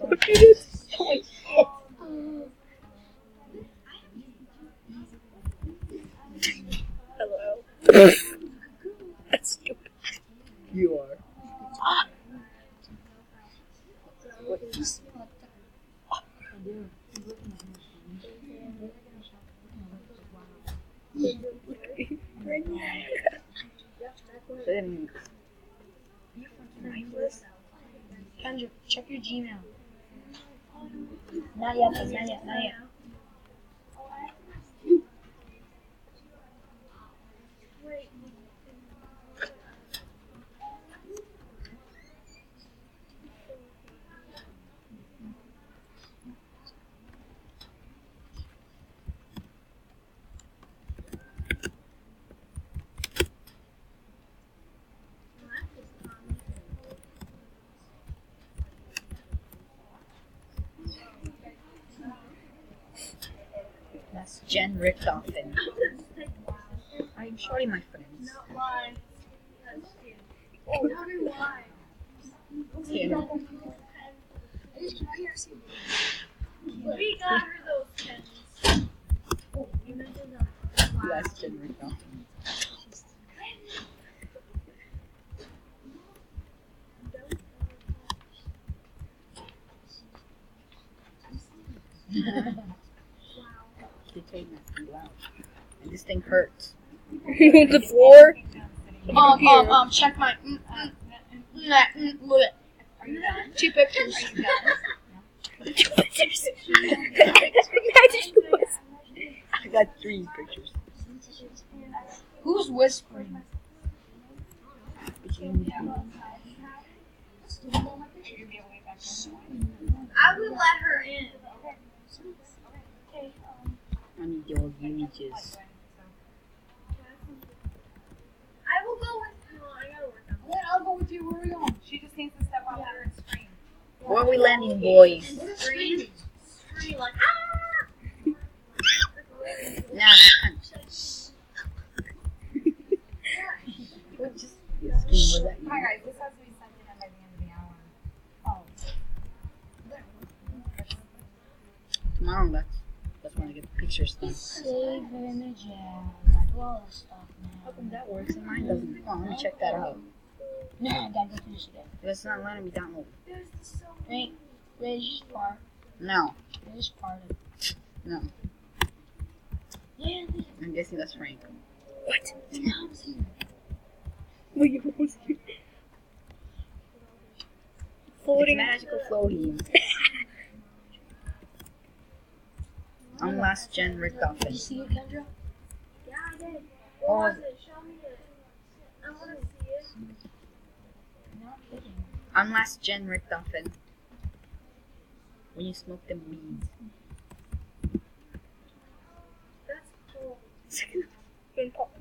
Look at it. Hello. That's stupid. You are. Then Kendra, check your Gmail. Not yet, not yet, not yet. That's Jen Richtofen. I'm shorting my friends. Not why. Oh, tell me why. Yeah. We got her those pens. Oh, you mentioned that. That's Jen Richtofen. They told me to be loud. And this thing hurts. The floor. Check my. Look. 2 pictures. Two pictures. I got 3 pictures. Who's whispering? I would let her in. I need your images. I will go with you. I gotta work on Then I'll go with you. Where are we going? She just needs to step out there and scream. Where are we landing, boys? that. Scream like Nah. What just scream was that? Hi guys, this has to be sent in by the end of the hour. Tomorrow, that's when I get the pictures done. Save images. I do all that stuff How now. come that works and mine doesn't? Come on, let me check that out. No, I gotta go through this again. It's not letting me download. Wait, this is part. No, This is part of it. no. Yeah, I'm guessing that's Frank. what? The mom's here. Well, you was here. It's Floating. magical floating. I'm last gen Did you Richtofen. see it, Kendra? yeah, I did. Oh, What was it? Show me it. I want to see it. Not kidding. I'm last gen Richtofen. When you smoke them weeds. That's cool. Been pop-